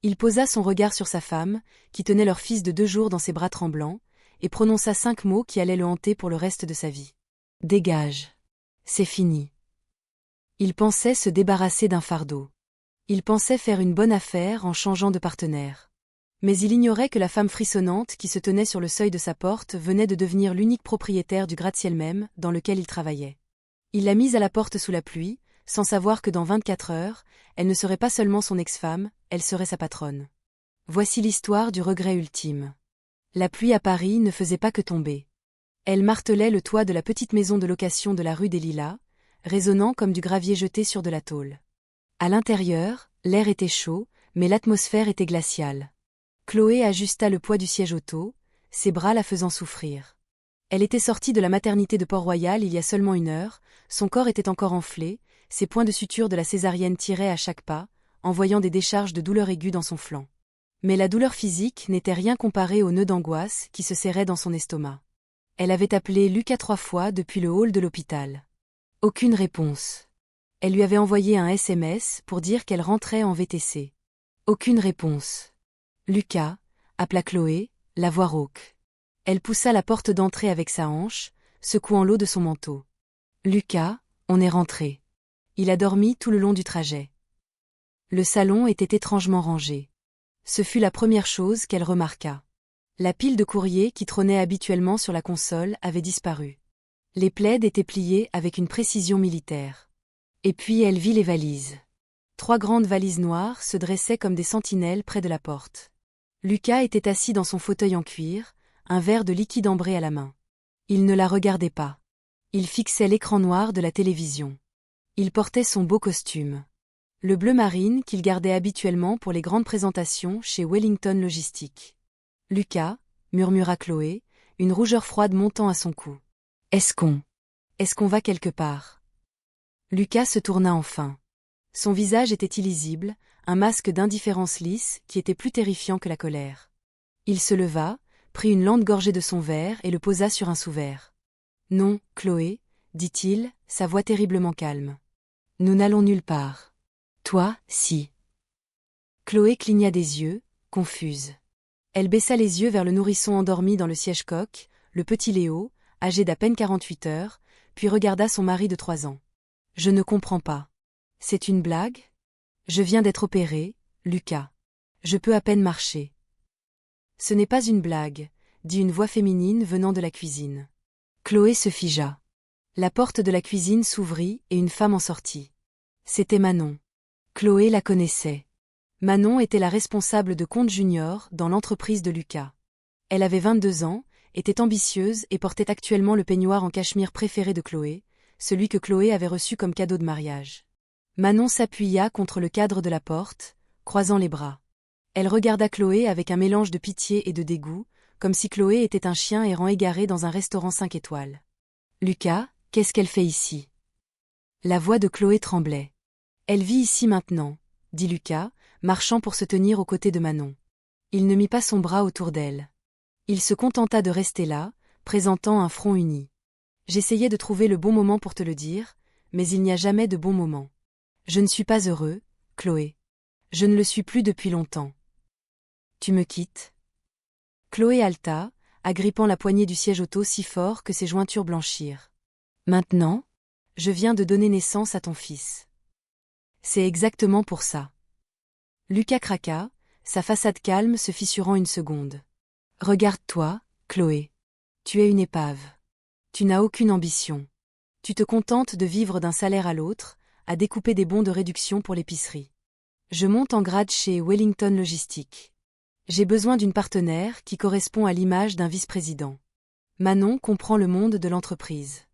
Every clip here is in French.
Il posa son regard sur sa femme, qui tenait leur fils de 2 jours dans ses bras tremblants, et prononça 5 mots qui allaient le hanter pour le reste de sa vie. Dégage. C'est fini. Il pensait se débarrasser d'un fardeau. Il pensait faire une bonne affaire en changeant de partenaire. Mais il ignorait que la femme frissonnante qui se tenait sur le seuil de sa porte venait de devenir l'unique propriétaire du gratte-ciel même dans lequel il travaillait. Il l'a mise à la porte sous la pluie, sans savoir que dans 24 heures, elle ne serait pas seulement son ex-femme, elle serait sa patronne. Voici l'histoire du regret ultime. La pluie à Paris ne faisait pas que tomber. Elle martelait le toit de la petite maison de location de la rue des Lilas, résonnant comme du gravier jeté sur de la tôle. À l'intérieur, l'air était chaud, mais l'atmosphère était glaciale. Chloé ajusta le poids du siège auto, ses bras la faisant souffrir. Elle était sortie de la maternité de Port-Royal il y a seulement 1 heure, son corps était encore enflé, ses points de suture de la césarienne tiraient à chaque pas, envoyant des décharges de douleur aiguë dans son flanc. Mais la douleur physique n'était rien comparée au nœud d'angoisse qui se serrait dans son estomac. Elle avait appelé Lucas 3 fois depuis le hall de l'hôpital. Aucune réponse. Elle lui avait envoyé un SMS pour dire qu'elle rentrait en VTC. Aucune réponse. Lucas, appela Chloé, la voix rauque. Elle poussa la porte d'entrée avec sa hanche, secouant l'eau de son manteau. Lucas, on est rentré. Il a dormi tout le long du trajet. Le salon était étrangement rangé. Ce fut la première chose qu'elle remarqua. La pile de courrier qui trônait habituellement sur la console avait disparu. Les plaids étaient pliés avec une précision militaire. Et puis elle vit les valises. 3 grandes valises noires se dressaient comme des sentinelles près de la porte. Lucas était assis dans son fauteuil en cuir, un verre de liquide ambré à la main. Il ne la regardait pas. Il fixait l'écran noir de la télévision. Il portait son beau costume. Le bleu marine qu'il gardait habituellement pour les grandes présentations chez Wellington Logistique. Lucas, murmura Chloé, une rougeur froide montant à son cou. Est-ce qu'on va quelque part? Lucas se tourna enfin. Son visage était illisible, un masque d'indifférence lisse qui était plus terrifiant que la colère. Il se leva, prit une lente gorgée de son verre et le posa sur un sous-verre. Non, Chloé, dit-il, sa voix terriblement calme. Nous n'allons nulle part. Toi, si. Chloé cligna des yeux, confuse. Elle baissa les yeux vers le nourrisson endormi dans le siège-coque, le petit Léo, âgé d'à peine 48 heures, puis regarda son mari de 3 ans. Je ne comprends pas. C'est une blague? Je viens d'être opérée, Lucas. Je peux à peine marcher. Ce n'est pas une blague, dit une voix féminine venant de la cuisine. Chloé se figea. La porte de la cuisine s'ouvrit et une femme en sortit. C'était Manon. Chloé la connaissait. Manon était la responsable de compte junior dans l'entreprise de Lucas. Elle avait 22 ans, était ambitieuse et portait actuellement le peignoir en cachemire préféré de Chloé, celui que Chloé avait reçu comme cadeau de mariage. Manon s'appuya contre le cadre de la porte, croisant les bras. Elle regarda Chloé avec un mélange de pitié et de dégoût, comme si Chloé était un chien errant égaré dans un restaurant 5 étoiles. Lucas, qu'est-ce qu'elle fait ici? La voix de Chloé tremblait. Elle vit ici maintenant, dit Lucas, marchant pour se tenir aux côtés de Manon. Il ne mit pas son bras autour d'elle. Il se contenta de rester là, présentant un front uni. J'essayais de trouver le bon moment pour te le dire, mais il n'y a jamais de bon moment. Je ne suis pas heureux, Chloé. Je ne le suis plus depuis longtemps. Tu me quittes? Chloé haleta, agrippant la poignée du siège auto si fort que ses jointures blanchirent. Maintenant? Je viens de donner naissance à ton fils. C'est exactement pour ça. Lucas craqua, sa façade calme se fissurant une seconde. Regarde-toi, Chloé. Tu es une épave. Tu n'as aucune ambition. Tu te contentes de vivre d'un salaire à l'autre, à découper des bons de réduction pour l'épicerie. Je monte en grade chez Wellington Logistique. J'ai besoin d'une partenaire qui correspond à l'image d'un vice-président. Manon comprend le monde de l'entreprise.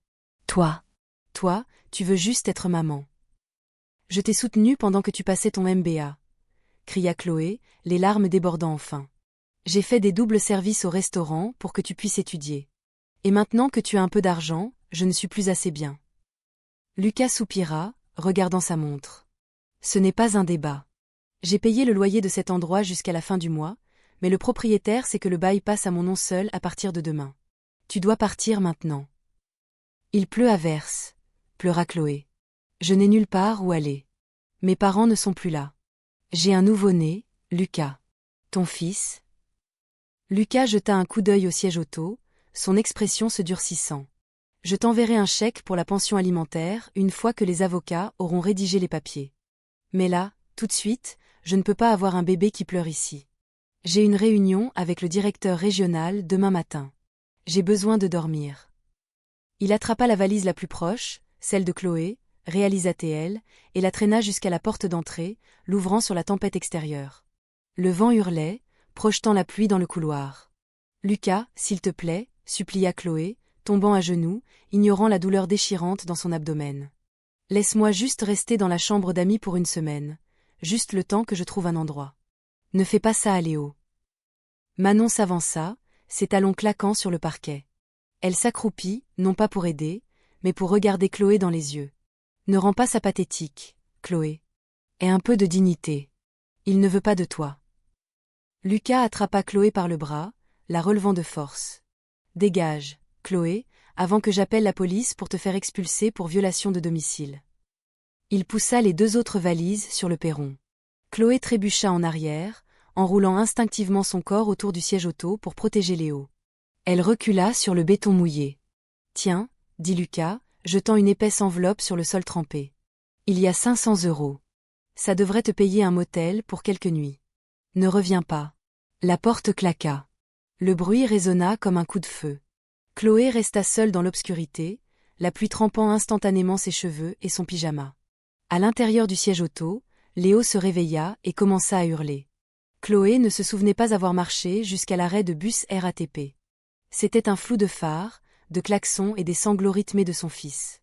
Toi, tu veux juste être maman. Je t'ai soutenue pendant que tu passais ton MBA, cria Chloé, les larmes débordant enfin. J'ai fait des doubles services au restaurant pour que tu puisses étudier. Et maintenant que tu as un peu d'argent, je ne suis plus assez bien. Lucas soupira, regardant sa montre. Ce n'est pas un débat. J'ai payé le loyer de cet endroit jusqu'à la fin du mois, mais le propriétaire sait que le bail passe à mon nom seul à partir de demain. Tu dois partir maintenant. Il pleut à verse, pleura Chloé. Je n'ai nulle part où aller. Mes parents ne sont plus là. J'ai un nouveau-né, Lucas. Ton fils? Lucas jeta un coup d'œil au siège auto, son expression se durcissant. Je t'enverrai un chèque pour la pension alimentaire une fois que les avocats auront rédigé les papiers. Mais là, tout de suite, je ne peux pas avoir un bébé qui pleure ici. J'ai une réunion avec le directeur régional demain matin. J'ai besoin de dormir. Il attrapa la valise la plus proche, celle de Chloé, réalisa-t-elle, et la traîna jusqu'à la porte d'entrée, l'ouvrant sur la tempête extérieure. Le vent hurlait, projetant la pluie dans le couloir. Lucas, s'il te plaît, supplia Chloé, tombant à genoux, ignorant la douleur déchirante dans son abdomen. Laisse-moi juste rester dans la chambre d'amis pour une semaine, juste le temps que je trouve un endroit. Ne fais pas ça à Léo. Manon s'avança, ses talons claquant sur le parquet. Elle s'accroupit, non pas pour aider, mais pour regarder Chloé dans les yeux. Ne rends pas ça pathétique, Chloé. Aie un peu de dignité. Il ne veut pas de toi. Lucas attrapa Chloé par le bras, la relevant de force. Dégage, Chloé, avant que j'appelle la police pour te faire expulser pour violation de domicile. Il poussa les 2 autres valises sur le perron. Chloé trébucha en arrière, enroulant instinctivement son corps autour du siège auto pour protéger Léo. Elle recula sur le béton mouillé. Tiens, dit Lucas, jetant une épaisse enveloppe sur le sol trempé. Il y a 500 €. Ça devrait te payer un motel pour quelques nuits. Ne reviens pas. La porte claqua. Le bruit résonna comme un coup de feu. Chloé resta seule dans l'obscurité, la pluie trempant instantanément ses cheveux et son pyjama. À l'intérieur du siège auto, Léo se réveilla et commença à hurler. Chloé ne se souvenait pas avoir marché jusqu'à l'arrêt de bus RATP. C'était un flou de phares, de klaxons et des sanglots rythmés de son fils.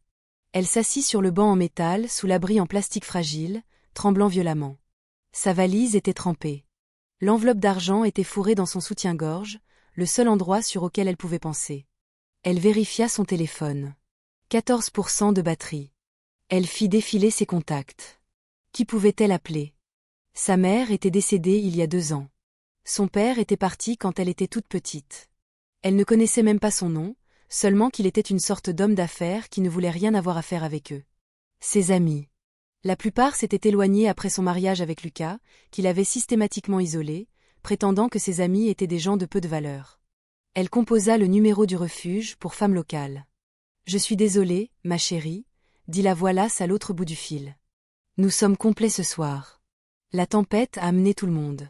Elle s'assit sur le banc en métal sous l'abri en plastique fragile, tremblant violemment. Sa valise était trempée. L'enveloppe d'argent était fourrée dans son soutien-gorge, le seul endroit sur auquel elle pouvait penser. Elle vérifia son téléphone. 14% de batterie. Elle fit défiler ses contacts. Qui pouvait-elle appeler? Sa mère était décédée il y a 2 ans. Son père était parti quand elle était toute petite. Elle ne connaissait même pas son nom, seulement qu'il était une sorte d'homme d'affaires qui ne voulait rien avoir à faire avec eux. Ses amis. La plupart s'étaient éloignés après son mariage avec Lucas, qu'il avait systématiquement isolé, prétendant que ses amis étaient des gens de peu de valeur. Elle composa le numéro du refuge pour femmes locales. « Je suis désolée, ma chérie », dit la voix lasse à l'autre bout du fil. « Nous sommes complets ce soir. La tempête a amené tout le monde.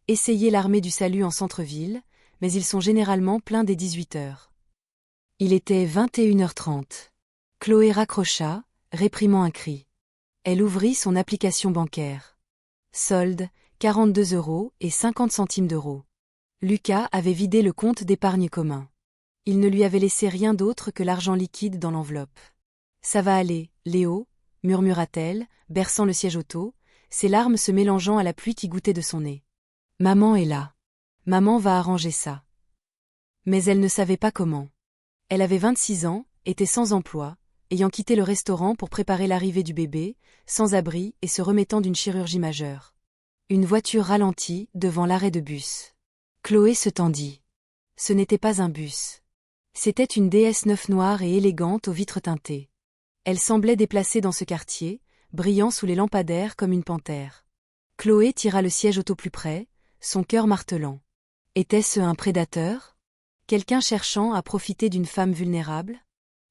Essayez l'armée du salut en centre-ville, mais ils sont généralement pleins dès 18h. » Il était 21h30. Chloé raccrocha, réprimant un cri. Elle ouvrit son application bancaire. Solde, 42,50 €. Lucas avait vidé le compte d'épargne commun. Il ne lui avait laissé rien d'autre que l'argent liquide dans l'enveloppe. « Ça va aller, Léo », murmura-t-elle, berçant le siège auto, ses larmes se mélangeant à la pluie qui gouttait de son nez. « Maman est là. Maman va arranger ça. » Mais elle ne savait pas comment. Elle avait 26 ans, était sans emploi, ayant quitté le restaurant pour préparer l'arrivée du bébé, sans abri et se remettant d'une chirurgie majeure. Une voiture ralentit devant l'arrêt de bus. Chloé se tendit. Ce n'était pas un bus. C'était une DS9 noire et élégante aux vitres teintées. Elle semblait déplacée dans ce quartier, brillant sous les lampadaires comme une panthère. Chloé tira le siège auto plus près, son cœur martelant. Était-ce un prédateur? Quelqu'un cherchant à profiter d'une femme vulnérable?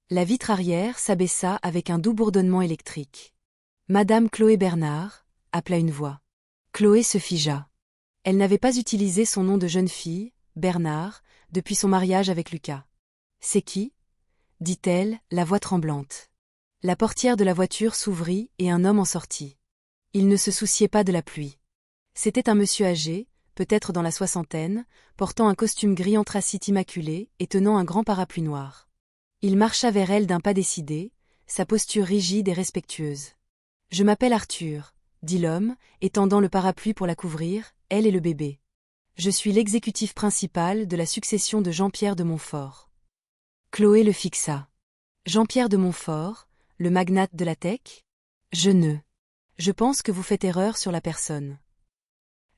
La vitre arrière s'abaissa avec un doux bourdonnement électrique. « Madame Chloé Bernard », appela une voix. Chloé se figea. Elle n'avait pas utilisé son nom de jeune fille, Bernard, depuis son mariage avec Lucas. « C'est qui ?» dit-elle, la voix tremblante. La portière de la voiture s'ouvrit et un homme en sortit. Il ne se souciait pas de la pluie. C'était un monsieur âgé, peut-être dans la soixantaine, portant un costume gris anthracite immaculé et tenant un grand parapluie noir. Il marcha vers elle d'un pas décidé, sa posture rigide et respectueuse. « Je m'appelle Arthur », dit l'homme, étendant le parapluie pour la couvrir, elle et le bébé. « Je suis l'exécutif principal de la succession de Jean-Pierre de Montfort. » Chloé le fixa. « Jean-Pierre de Montfort, le magnate de la tech ? Je pense que vous faites erreur sur la personne. »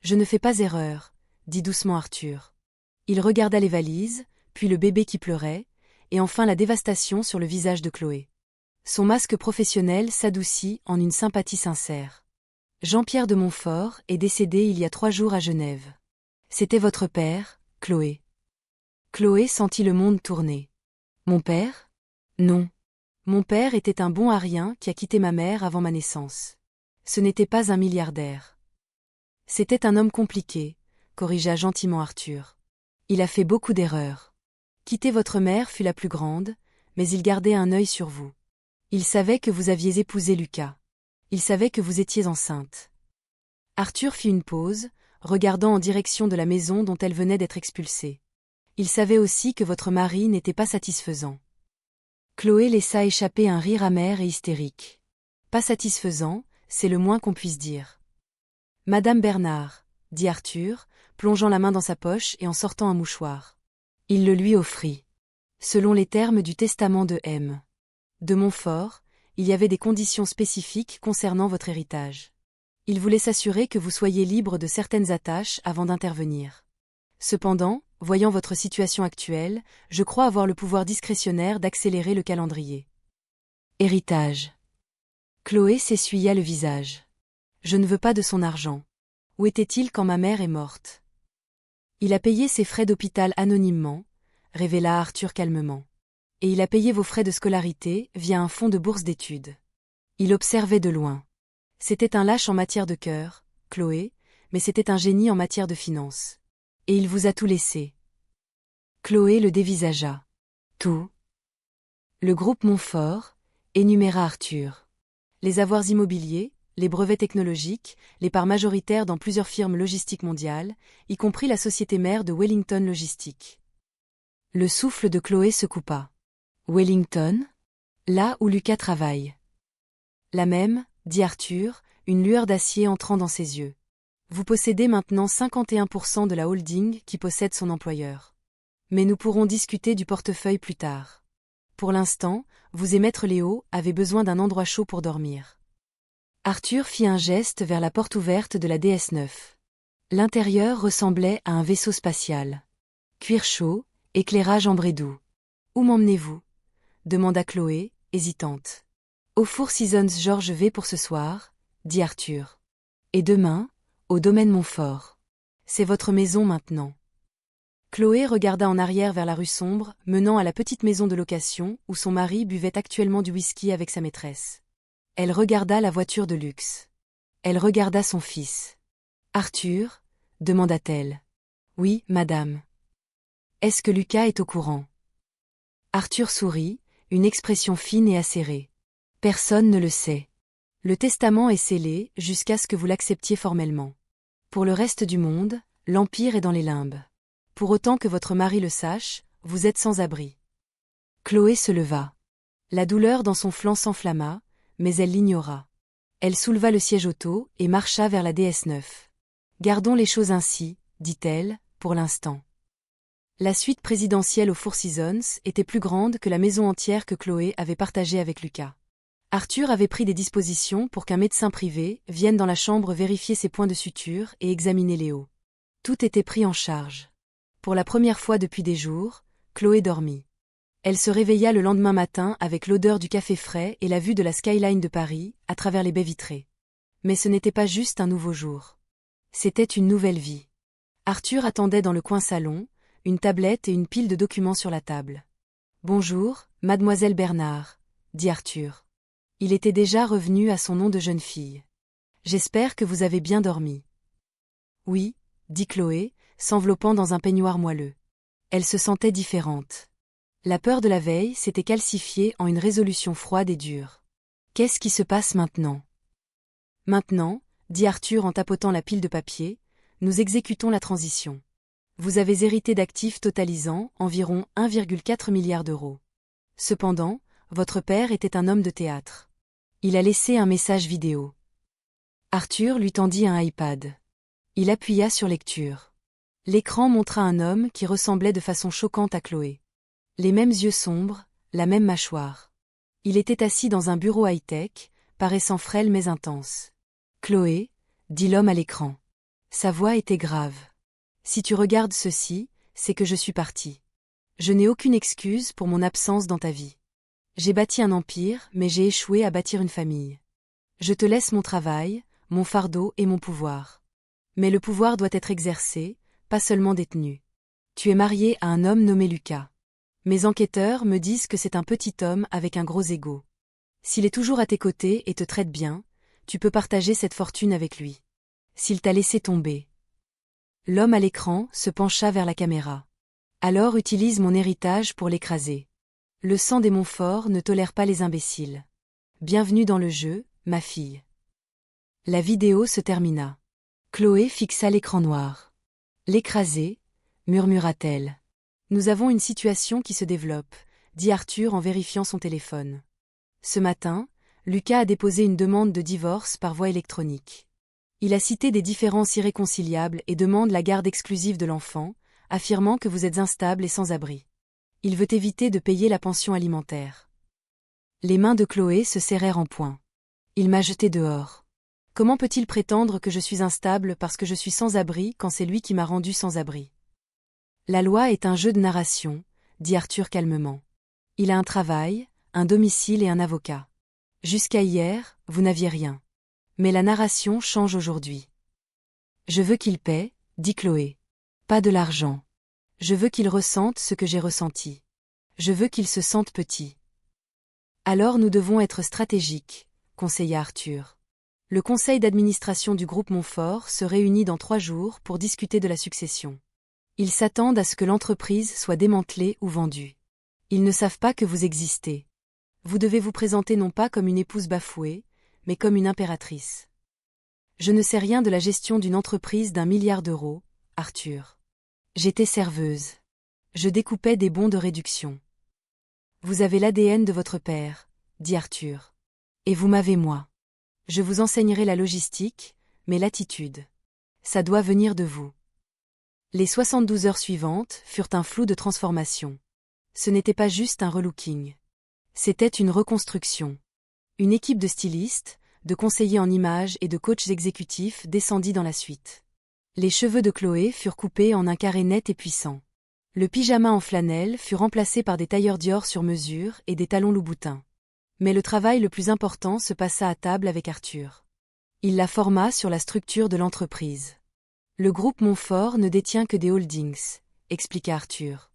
« Je ne fais pas erreur, » dit doucement Arthur. Il regarda les valises, puis le bébé qui pleurait, et enfin la dévastation sur le visage de Chloé. Son masque professionnel s'adoucit en une sympathie sincère. Jean-Pierre de Montfort est décédé il y a 3 jours à Genève. C'était votre père, Chloé. Chloé sentit le monde tourner. Mon père? Non. Mon père était un bon arien qui a quitté ma mère avant ma naissance. Ce n'était pas un milliardaire. C'était un homme compliqué, corrigea gentiment Arthur. Il a fait beaucoup d'erreurs. Quitter votre mère fut la plus grande, mais il gardait un œil sur vous. Il savait que vous aviez épousé Lucas. Il savait que vous étiez enceinte. Arthur fit une pause, regardant en direction de la maison dont elle venait d'être expulsée. Il savait aussi que votre mari n'était pas satisfaisant. Chloé laissa échapper un rire amer et hystérique. Pas satisfaisant, c'est le moins qu'on puisse dire. Madame Bernard, dit Arthur, plongeant la main dans sa poche et en sortant un mouchoir. Il le lui offrit. Selon les termes du testament de M. de Montfort, il y avait des conditions spécifiques concernant votre héritage. Il voulait s'assurer que vous soyez libre de certaines attaches avant d'intervenir. Cependant, voyant votre situation actuelle, je crois avoir le pouvoir discrétionnaire d'accélérer le calendrier. Héritage. Chloé s'essuya le visage. Je ne veux pas de son argent. Où était-il quand ma mère est morte? Il a payé ses frais d'hôpital anonymement, révéla Arthur calmement. Et il a payé vos frais de scolarité via un fonds de bourse d'études. Il observait de loin. C'était un lâche en matière de cœur, Chloé, mais c'était un génie en matière de finances. Et il vous a tout laissé. Chloé le dévisagea. Tout. Le groupe Montfort, énuméra Arthur. Les avoirs immobiliers, les brevets technologiques, les parts majoritaires dans plusieurs firmes logistiques mondiales, y compris la société mère de Wellington Logistique. Le souffle de Chloé se coupa. Wellington? Là où Lucas travaille. La même, dit Arthur, une lueur d'acier entrant dans ses yeux. Vous possédez maintenant 51% de la holding qui possède son employeur. Mais nous pourrons discuter du portefeuille plus tard. Pour l'instant, vous et Maître Léo avez besoin d'un endroit chaud pour dormir. Arthur fit un geste vers la porte ouverte de la DS9. L'intérieur ressemblait à un vaisseau spatial. Cuir chaud, éclairage ambré doux. Où m'emmenez-vous? Demanda Chloé, hésitante. Au Four Seasons George V pour ce soir, dit Arthur. Et demain, au domaine Montfort. C'est votre maison maintenant. Chloé regarda en arrière vers la rue sombre, menant à la petite maison de location où son mari buvait actuellement du whisky avec sa maîtresse. Elle regarda la voiture de luxe. Elle regarda son fils. Arthur, demanda-t-elle. Oui, madame. Est-ce que Lucas est au courant? Arthur sourit, une expression fine et acérée. Personne ne le sait. Le testament est scellé jusqu'à ce que vous l'acceptiez formellement. Pour le reste du monde, l'Empire est dans les limbes. Pour autant que votre mari le sache, vous êtes sans abri. Chloé se leva. La douleur dans son flanc s'enflamma, mais elle l'ignora. Elle souleva le siège auto et marcha vers la DS9. Gardons les choses ainsi, dit-elle, pour l'instant. La suite présidentielle au Four Seasons était plus grande que la maison entière que Chloé avait partagée avec Lucas. Arthur avait pris des dispositions pour qu'un médecin privé vienne dans la chambre vérifier ses points de suture et examiner Léo. Tout était pris en charge. Pour la première fois depuis des jours, Chloé dormit. Elle se réveilla le lendemain matin avec l'odeur du café frais et la vue de la skyline de Paris, à travers les baies vitrées. Mais ce n'était pas juste un nouveau jour. C'était une nouvelle vie. Arthur attendait dans le coin salon, une tablette et une pile de documents sur la table. « Bonjour, mademoiselle Bernard, » dit Arthur. Il était déjà revenu à son nom de jeune fille. « J'espère que vous avez bien dormi. »« Oui, » dit Chloé, s'enveloppant dans un peignoir moelleux. Elle se sentait différente. La peur de la veille s'était calcifiée en une résolution froide et dure. Qu'est-ce qui se passe maintenant? Maintenant, dit Arthur en tapotant la pile de papier, nous exécutons la transition. Vous avez hérité d'actifs totalisant environ 1,4 milliard d'euros. Cependant, votre père était un homme de théâtre. Il a laissé un message vidéo. Arthur lui tendit un iPad. Il appuya sur lecture. L'écran montra un homme qui ressemblait de façon choquante à Chloé. Les mêmes yeux sombres, la même mâchoire. Il était assis dans un bureau high-tech, paraissant frêle mais intense. « Chloé, » dit l'homme à l'écran. Sa voix était grave. « Si tu regardes ceci, c'est que je suis parti. Je n'ai aucune excuse pour mon absence dans ta vie. J'ai bâti un empire, mais j'ai échoué à bâtir une famille. Je te laisse mon travail, mon fardeau et mon pouvoir. Mais le pouvoir doit être exercé, pas seulement détenu. Tu es marié à un homme nommé Lucas. Mes enquêteurs me disent que c'est un petit homme avec un gros ego. S'il est toujours à tes côtés et te traite bien, tu peux partager cette fortune avec lui. S'il t'a laissé tomber. L'homme à l'écran se pencha vers la caméra. Alors utilise mon héritage pour l'écraser. Le sang des Montfort ne tolère pas les imbéciles. Bienvenue dans le jeu, ma fille. La vidéo se termina. Chloé fixa l'écran noir. L'écraser, murmura-t-elle. Nous avons une situation qui se développe, dit Arthur en vérifiant son téléphone. Ce matin, Lucas a déposé une demande de divorce par voie électronique. Il a cité des différences irréconciliables et demande la garde exclusive de l'enfant, affirmant que vous êtes instable et sans abri. Il veut éviter de payer la pension alimentaire. Les mains de Chloé se serrèrent en poing. Il m'a jeté dehors. Comment peut-il prétendre que je suis instable parce que je suis sans abri quand c'est lui qui m'a rendu sans abri? La loi est un jeu de narration, dit Arthur calmement. Il a un travail, un domicile et un avocat. Jusqu'à hier, vous n'aviez rien. Mais la narration change aujourd'hui. Je veux qu'il paie, dit Chloé. Pas de l'argent. Je veux qu'il ressente ce que j'ai ressenti. Je veux qu'il se sente petit. Alors nous devons être stratégiques, conseilla Arthur. Le conseil d'administration du groupe Montfort se réunit dans 3 jours pour discuter de la succession. Ils s'attendent à ce que l'entreprise soit démantelée ou vendue. Ils ne savent pas que vous existez. Vous devez vous présenter non pas comme une épouse bafouée, mais comme une impératrice. Je ne sais rien de la gestion d'une entreprise d'1 milliard d'euros, Arthur. J'étais serveuse. Je découpais des bons de réduction. Vous avez l'ADN de votre père, dit Arthur. Et vous m'avez moi. Je vous enseignerai la logistique, mais l'attitude. Ça doit venir de vous. Les 72 heures suivantes furent un flou de transformation. Ce n'était pas juste un relooking. C'était une reconstruction. Une équipe de stylistes, de conseillers en images et de coachs exécutifs descendit dans la suite. Les cheveux de Chloé furent coupés en un carré net et puissant. Le pyjama en flanelle fut remplacé par des tailleurs Dior sur mesure et des talons Louboutin. Mais le travail le plus important se passa à table avec Arthur. Il la forma sur la structure de l'entreprise. Le groupe Montfort ne détient que des holdings, expliqua Arthur.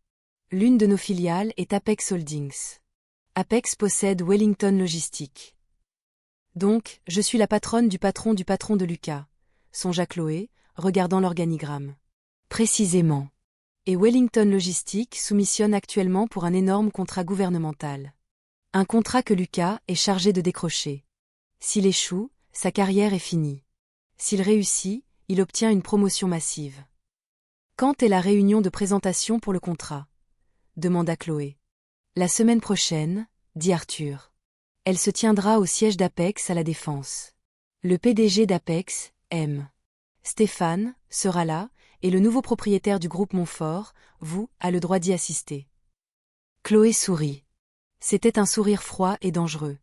L'une de nos filiales est Apex Holdings. Apex possède Wellington Logistics. Donc, je suis la patronne du patron de Lucas, songea Chloé, regardant l'organigramme. Précisément. Et Wellington Logistics soumissionne actuellement pour un énorme contrat gouvernemental. Un contrat que Lucas est chargé de décrocher. S'il échoue, sa carrière est finie. S'il réussit, il obtient une promotion massive. Quand est la réunion de présentation pour le contrat? Demanda Chloé. La semaine prochaine, dit Arthur. Elle se tiendra au siège d'Apex à la Défense. Le PDG d'Apex, M. Stéphane, sera là, et le nouveau propriétaire du groupe Montfort, vous, a le droit d'y assister. Chloé sourit. C'était un sourire froid et dangereux.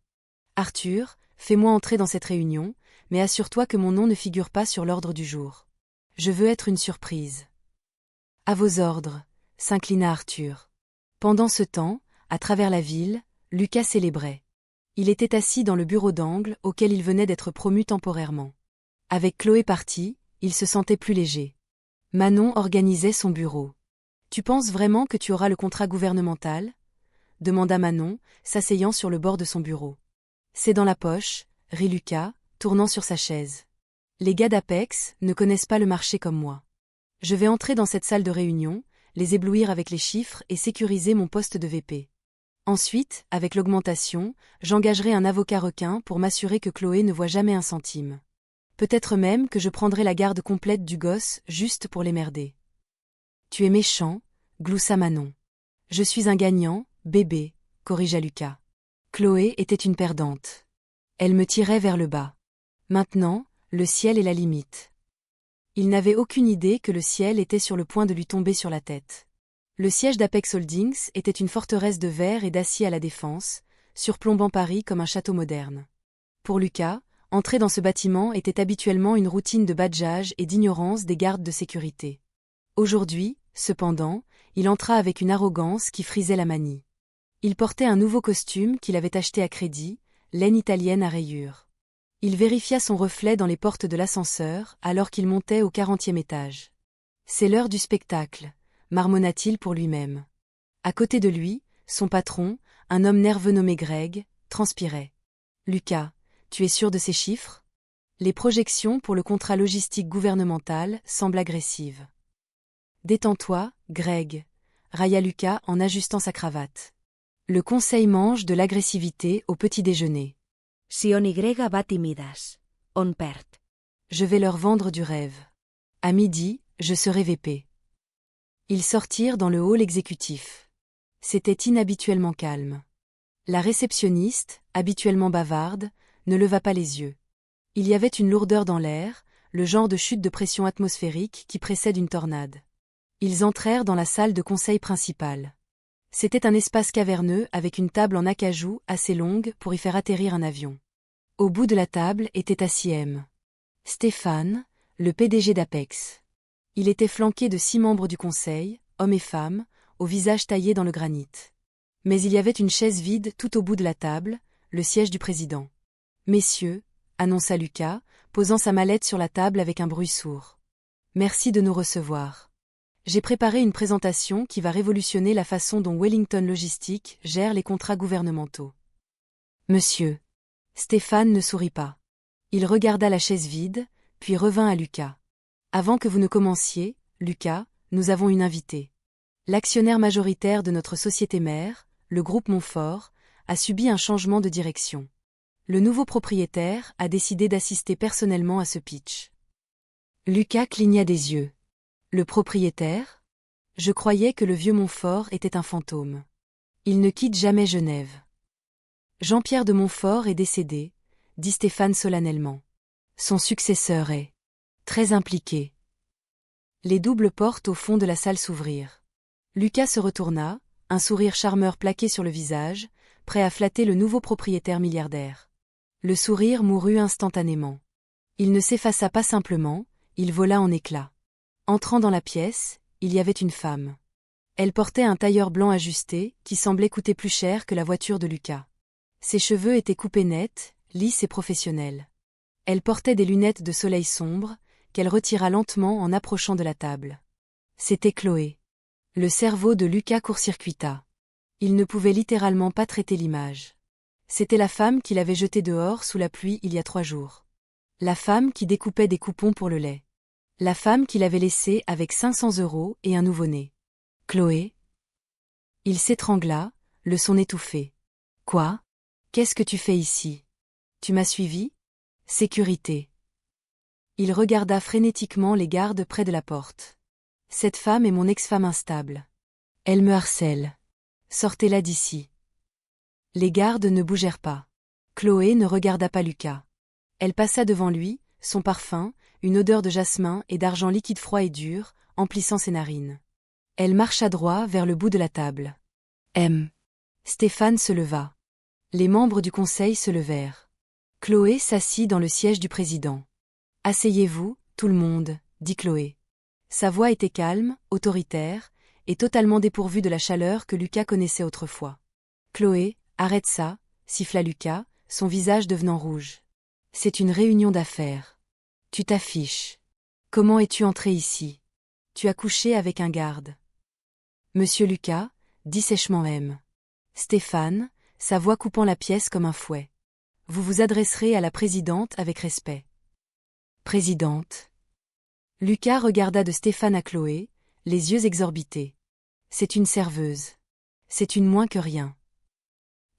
Arthur, fais-moi entrer dans cette réunion, mais assure-toi que mon nom ne figure pas sur l'ordre du jour. Je veux être une surprise. À vos ordres, s'inclina Arthur. Pendant ce temps, à travers la ville, Lucas célébrait. Il était assis dans le bureau d'angle auquel il venait d'être promu temporairement. Avec Chloé partie, il se sentait plus léger. Manon organisait son bureau. Tu penses vraiment que tu auras le contrat gouvernemental? Demanda Manon, s'asseyant sur le bord de son bureau. C'est dans la poche, rit Lucas, tournant sur sa chaise. Les gars d'Apex ne connaissent pas le marché comme moi. Je vais entrer dans cette salle de réunion, les éblouir avec les chiffres et sécuriser mon poste de VP. Ensuite, avec l'augmentation, j'engagerai un avocat requin pour m'assurer que Chloé ne voit jamais un centime. Peut-être même que je prendrai la garde complète du gosse juste pour l'émerder. Tu es méchant, gloussa Manon. Je suis un gagnant, bébé, corrigea Lucas. Chloé était une perdante. Elle me tirait vers le bas. Maintenant, le ciel est la limite. Il n'avait aucune idée que le ciel était sur le point de lui tomber sur la tête. Le siège d'Apex Holdings était une forteresse de verre et d'acier à la Défense, surplombant Paris comme un château moderne. Pour Lucas, entrer dans ce bâtiment était habituellement une routine de badgeage et d'ignorance des gardes de sécurité. Aujourd'hui, cependant, il entra avec une arrogance qui frisait la manie. Il portait un nouveau costume qu'il avait acheté à crédit, laine italienne à rayures. Il vérifia son reflet dans les portes de l'ascenseur alors qu'il montait au 40e étage. C'est l'heure du spectacle, marmonna-t-il pour lui-même. À côté de lui, son patron, un homme nerveux nommé Greg, transpirait. Lucas, tu es sûr de ces chiffres? Les projections pour le contrat logistique gouvernemental semblent agressives. Détends-toi, Greg, railla Lucas en ajustant sa cravate. Le conseil mange de l'agressivité au petit déjeuner. Sion y va timidas. On perd. Je vais leur vendre du rêve. À midi, je serai VP. Ils sortirent dans le hall exécutif. C'était inhabituellement calme. La réceptionniste, habituellement bavarde, ne leva pas les yeux. Il y avait une lourdeur dans l'air, le genre de chute de pression atmosphérique qui précède une tornade. Ils entrèrent dans la salle de conseil principale. C'était un espace caverneux avec une table en acajou assez longue pour y faire atterrir un avion. Au bout de la table était assis M. Stéphane, le PDG d'Apex. Il était flanqué de 6 membres du conseil, hommes et femmes, au visage taillé dans le granit. Mais il y avait une chaise vide tout au bout de la table, le siège du président. « Messieurs », annonça Lucas, posant sa mallette sur la table avec un bruit sourd. « Merci de nous recevoir. J'ai préparé une présentation qui va révolutionner la façon dont Wellington Logistique gère les contrats gouvernementaux. » Monsieur. Stéphane ne sourit pas. Il regarda la chaise vide, puis revint à Lucas. « Avant que vous ne commenciez, Lucas, nous avons une invitée. L'actionnaire majoritaire de notre société mère, le groupe Montfort, a subi un changement de direction. Le nouveau propriétaire a décidé d'assister personnellement à ce pitch. » Lucas cligna des yeux. « Le propriétaire? Je croyais que le vieux Montfort était un fantôme. Il ne quitte jamais Genève. » Jean-Pierre de Montfort est décédé, dit Stéphane solennellement. Son successeur est très impliqué. Les doubles portes au fond de la salle s'ouvrirent. Lucas se retourna, un sourire charmeur plaqué sur le visage, prêt à flatter le nouveau propriétaire milliardaire. Le sourire mourut instantanément. Il ne s'effaça pas simplement, il vola en éclats. Entrant dans la pièce, il y avait une femme. Elle portait un tailleur blanc ajusté, qui semblait coûter plus cher que la voiture de Lucas. Ses cheveux étaient coupés nets, lisses et professionnels. Elle portait des lunettes de soleil sombre, qu'elle retira lentement en approchant de la table. C'était Chloé. Le cerveau de Lucas court-circuita. Il ne pouvait littéralement pas traiter l'image. C'était la femme qu'il avait jetée dehors sous la pluie il y a 3 jours. La femme qui découpait des coupons pour le lait. La femme qu'il avait laissée avec 500 € et un nouveau-né. Chloé. Il s'étrangla, le son étouffé. Quoi? Qu'est-ce que tu fais ici? Tu m'as suivi? Sécurité. Il regarda frénétiquement les gardes près de la porte. Cette femme est mon ex-femme instable. Elle me harcèle. Sortez-la d'ici. Les gardes ne bougèrent pas. Chloé ne regarda pas Lucas. Elle passa devant lui, son parfum, une odeur de jasmin et d'argent liquide froid et dur, emplissant ses narines. Elle marcha droit vers le bout de la table. Stéphane se leva. Les membres du conseil se levèrent. Chloé s'assit dans le siège du président. « Asseyez-vous, tout le monde, » dit Chloé. Sa voix était calme, autoritaire, et totalement dépourvue de la chaleur que Lucas connaissait autrefois. « Chloé, arrête ça, » siffla Lucas, son visage devenant rouge. « C'est une réunion d'affaires. Tu t'affiches. Comment es-tu entré ici? Tu as couché avec un garde. » Monsieur Lucas, dit sèchement M. Stéphane, sa voix coupant la pièce comme un fouet. Vous vous adresserez à la présidente avec respect. Présidente. Lucas regarda de Stéphane à Chloé, les yeux exorbités. C'est une serveuse. C'est une moins que rien.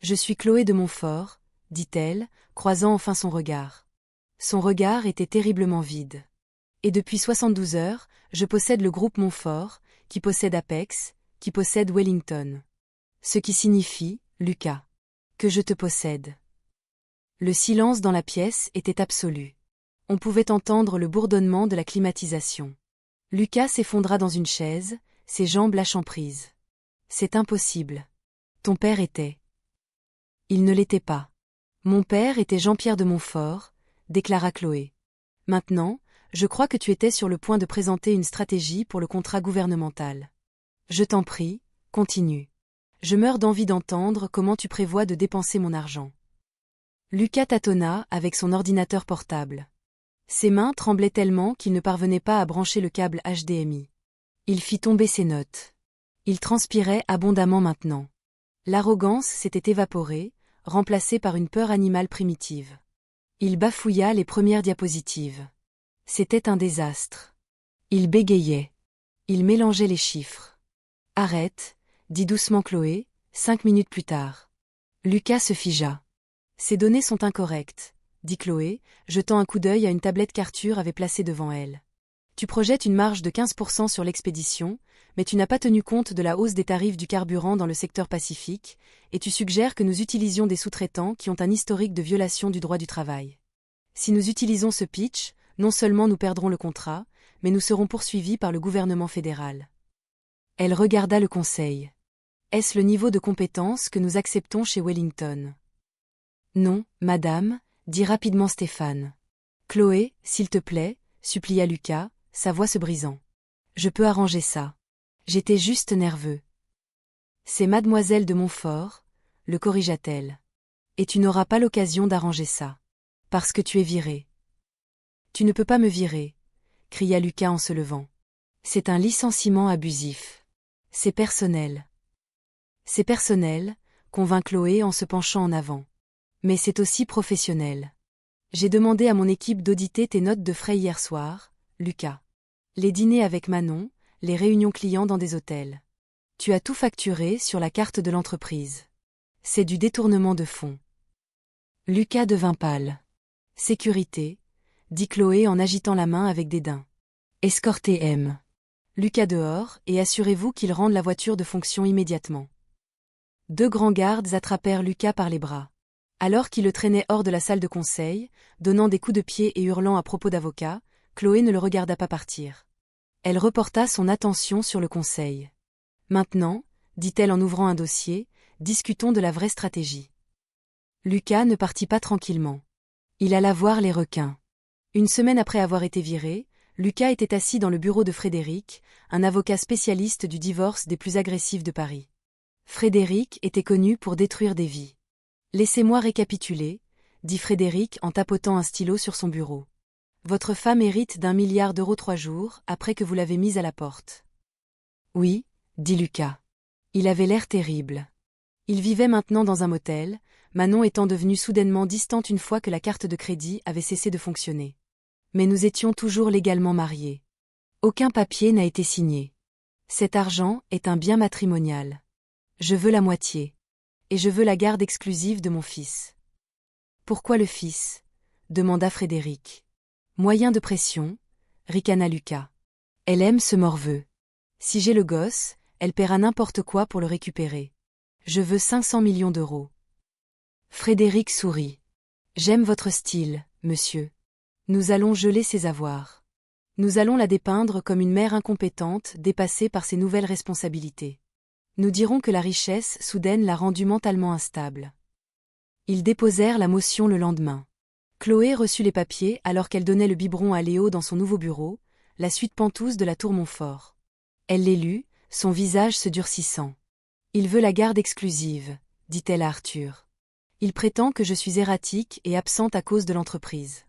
Je suis Chloé de Montfort, dit-elle, croisant enfin son regard. Son regard était terriblement vide. Et depuis 72 heures, je possède le groupe Montfort, qui possède Apex, qui possède Wellington. Ce qui signifie, Lucas, que je te possède. Le silence dans la pièce était absolu. On pouvait entendre le bourdonnement de la climatisation. Lucas s'effondra dans une chaise, ses jambes lâchant prise. C'est impossible. Ton père était. Il ne l'était pas. Mon père était Jean-Pierre de Montfort, déclara Chloé. Maintenant, je crois que tu étais sur le point de présenter une stratégie pour le contrat gouvernemental. Je t'en prie, continue. Je meurs d'envie d'entendre comment tu prévois de dépenser mon argent. Lucas tâtonna avec son ordinateur portable. Ses mains tremblaient tellement qu'il ne parvenait pas à brancher le câble HDMI. Il fit tomber ses notes. Il transpirait abondamment maintenant. L'arrogance s'était évaporée, remplacée par une peur animale primitive. Il bafouilla les premières diapositives. C'était un désastre. Il bégayait. Il mélangeait les chiffres. « Arrête », dit doucement Chloé, 5 minutes plus tard. Lucas se figea. « Ces données sont incorrectes », dit Chloé, jetant un coup d'œil à une tablette qu'Arthur avait placée devant elle. « Tu projettes une marge de 15% sur l'expédition, mais tu n'as pas tenu compte de la hausse des tarifs du carburant dans le secteur Pacifique, et tu suggères que nous utilisions des sous-traitants qui ont un historique de violation du droit du travail. Si nous utilisons ce pitch, non seulement nous perdrons le contrat, mais nous serons poursuivis par le gouvernement fédéral. » Elle regarda le conseil. « Est-ce le niveau de compétence que nous acceptons chez Wellington ? » « Non, madame, » dit rapidement Stéphane. « Chloé, s'il te plaît, » supplia Lucas, sa voix se brisant. « Je peux arranger ça. J'étais juste nerveux. »« C'est mademoiselle de Montfort, » le corrigea-t-elle. « Et tu n'auras pas l'occasion d'arranger ça. Parce que tu es viré. »« Tu ne peux pas me virer, » cria Lucas en se levant. « C'est un licenciement abusif. C'est personnel. »« C'est personnel, » convint Chloé en se penchant en avant. « Mais c'est aussi professionnel. J'ai demandé à mon équipe d'auditer tes notes de frais hier soir, Lucas. Les dîners avec Manon, les réunions clients dans des hôtels. Tu as tout facturé sur la carte de l'entreprise. C'est du détournement de fonds. » Lucas devint pâle. « Sécurité, » dit Chloé en agitant la main avec dédain. « Escortez M. Lucas dehors et assurez-vous qu'il rende la voiture de fonction immédiatement. » 2 grands gardes attrapèrent Lucas par les bras. Alors qu'il le traînait hors de la salle de conseil, donnant des coups de pied et hurlant à propos d'avocats, Chloé ne le regarda pas partir. Elle reporta son attention sur le conseil. « Maintenant, » dit-elle en ouvrant un dossier, « discutons de la vraie stratégie. » Lucas ne partit pas tranquillement. Il alla voir les requins. Une semaine après avoir été viré, Lucas était assis dans le bureau de Frédéric, un avocat spécialiste du divorce des plus agressifs de Paris. Frédéric était connu pour détruire des vies. « Laissez-moi récapituler, » dit Frédéric en tapotant un stylo sur son bureau. « Votre femme hérite d'1 milliard d'euros 3 jours après que vous l'avez mise à la porte. »« Oui, » dit Lucas. Il avait l'air terrible. Il vivait maintenant dans un motel, Manon étant devenue soudainement distante une fois que la carte de crédit avait cessé de fonctionner. Mais nous étions toujours légalement mariés. Aucun papier n'a été signé. Cet argent est un bien matrimonial. Je veux la moitié. Et je veux la garde exclusive de mon fils. »« Pourquoi le fils ?» demanda Frédéric. « Moyen de pression, » ricana Lucas. « Elle aime ce morveux. Si j'ai le gosse, elle paiera n'importe quoi pour le récupérer. Je veux 500 millions d'euros. » Frédéric sourit. « J'aime votre style, monsieur. Nous allons geler ses avoirs. Nous allons la dépeindre comme une mère incompétente dépassée par ses nouvelles responsabilités. Nous dirons que la richesse soudaine l'a rendue mentalement instable. » Ils déposèrent la motion le lendemain. Chloé reçut les papiers alors qu'elle donnait le biberon à Léo dans son nouveau bureau, la suite Pentouse de la tour Montfort. Elle les lut, son visage se durcissant. « Il veut la garde exclusive, » dit-elle à Arthur. « Il prétend que je suis erratique et absente à cause de l'entreprise. »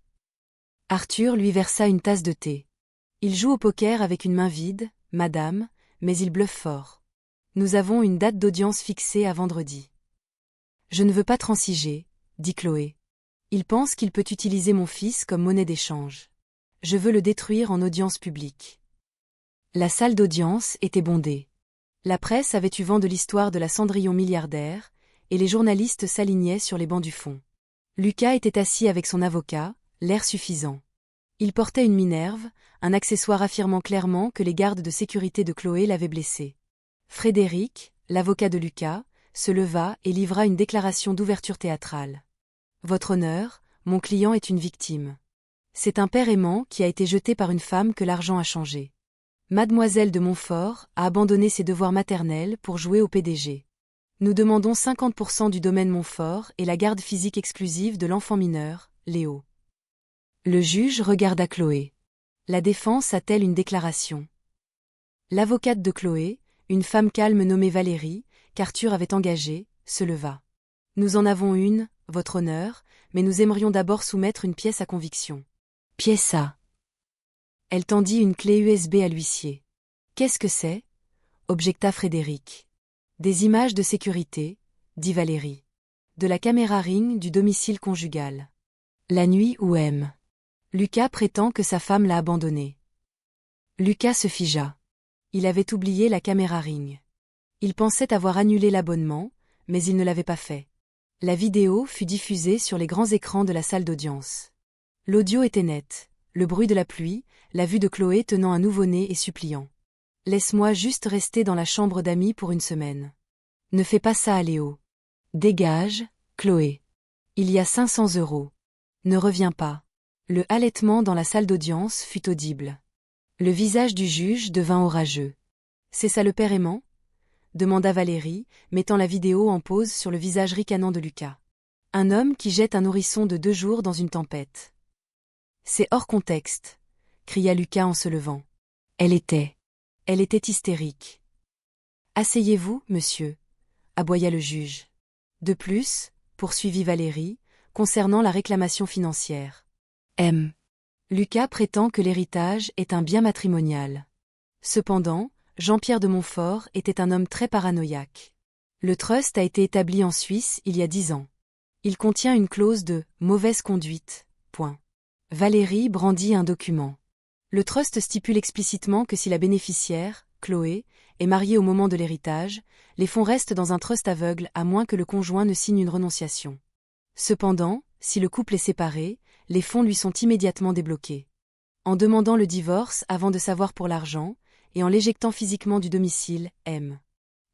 Arthur lui versa une tasse de thé. « Il joue au poker avec une main vide, madame, mais il bluffe fort. Nous avons une date d'audience fixée à vendredi. »« Je ne veux pas transiger, » dit Chloé. « Il pense qu'il peut utiliser mon fils comme monnaie d'échange. Je veux le détruire en audience publique. » La salle d'audience était bondée. La presse avait eu vent de l'histoire de la Cendrillon milliardaire, et les journalistes s'alignaient sur les bancs du fond. Lucas était assis avec son avocat, l'air suffisant. Il portait une minerve, un accessoire affirmant clairement que les gardes de sécurité de Chloé l'avaient blessé. Frédéric, l'avocat de Lucas, se leva et livra une déclaration d'ouverture théâtrale. « Votre honneur, mon client est une victime. C'est un père aimant qui a été jeté par une femme que l'argent a changé. Mademoiselle de Montfort a abandonné ses devoirs maternels pour jouer au PDG. Nous demandons 50% du domaine Montfort et la garde physique exclusive de l'enfant mineur, Léo. » Le juge regarda Chloé. La défense a-t-elle une déclaration? L'avocate de Chloé, une femme calme nommée Valérie, qu'Arthur avait engagée, se leva. « Nous en avons une, votre honneur, mais nous aimerions d'abord soumettre une pièce à conviction. Pièce A. Elle tendit une clé USB à l'huissier. Qu'est-ce que c'est? Objecta Frédéric. Des images de sécurité, dit Valérie. De la caméra Ring du domicile conjugal. La nuit où M. Lucas prétend que sa femme l'a abandonné. Lucas se figea. Il avait oublié la caméra Ring. Il pensait avoir annulé l'abonnement, mais il ne l'avait pas fait. La vidéo fut diffusée sur les grands écrans de la salle d'audience. L'audio était net, le bruit de la pluie, la vue de Chloé tenant un nouveau-né et suppliant. « Laisse-moi juste rester dans la chambre d'amis pour une semaine. Ne fais pas ça à Léo. Dégage, Chloé. Il y a 500 €. Ne reviens pas. » Le halètement dans la salle d'audience fut audible. Le visage du juge devint orageux. « C'est ça le père aimant ?» demanda Valérie, mettant la vidéo en pause sur le visage ricanant de Lucas. Un homme qui jette un nourrisson de 2 jours dans une tempête. « C'est hors contexte !» cria Lucas en se levant. Elle était hystérique. « Asseyez-vous, monsieur !» aboya le juge. De plus, poursuivit Valérie, concernant la réclamation financière. Lucas prétend que l'héritage est un bien matrimonial. Cependant, Jean-Pierre de Montfort était un homme très paranoïaque. Le trust a été établi en Suisse il y a 10 ans. Il contient une clause de « mauvaise conduite ». Valérie brandit un document. Le trust stipule explicitement que si la bénéficiaire, Chloé, est mariée au moment de l'héritage, les fonds restent dans un trust aveugle à moins que le conjoint ne signe une renonciation. Cependant, si le couple est séparé, les fonds lui sont immédiatement débloqués. En demandant le divorce avant de savoir pour l'argent, et en l'éjectant physiquement du domicile,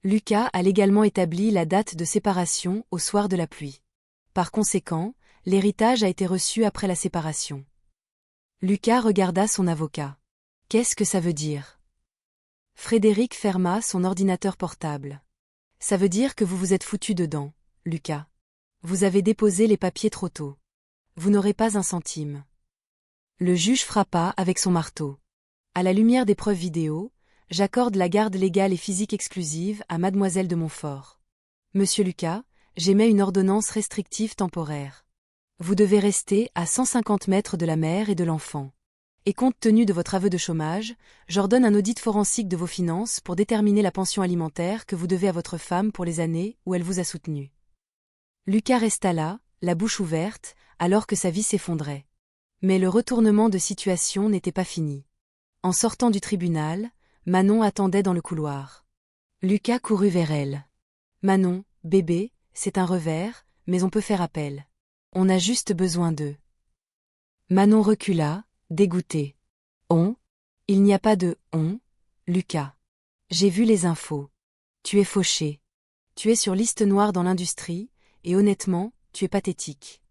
Lucas a légalement établi la date de séparation au soir de la pluie. Par conséquent, l'héritage a été reçu après la séparation. Lucas regarda son avocat. « Qu'est-ce que ça veut dire ?» Frédéric ferma son ordinateur portable. « Ça veut dire que vous vous êtes foutu dedans, Lucas. Vous avez déposé les papiers trop tôt. Vous n'aurez pas un centime. » Le juge frappa avec son marteau. À la lumière des preuves vidéo, j'accorde la garde légale et physique exclusive à Mademoiselle de Montfort. Monsieur Lucas, j'émets une ordonnance restrictive temporaire. Vous devez rester à 150 mètres de la mère et de l'enfant. Et compte tenu de votre aveu de chômage, j'ordonne un audit forensique de vos finances pour déterminer la pension alimentaire que vous devez à votre femme pour les années où elle vous a soutenu. Lucas resta là, la bouche ouverte, alors que sa vie s'effondrait. Mais le retournement de situation n'était pas fini. En sortant du tribunal, Manon attendait dans le couloir. Lucas courut vers elle. « Manon, bébé, c'est un revers, mais on peut faire appel. On a juste besoin d'eux. » Manon recula, dégoûtée. « On ? Il n'y a pas de « on », Lucas. J'ai vu les infos. Tu es fauché. Tu es sur liste noire dans l'industrie, et honnêtement, tu es pathétique. »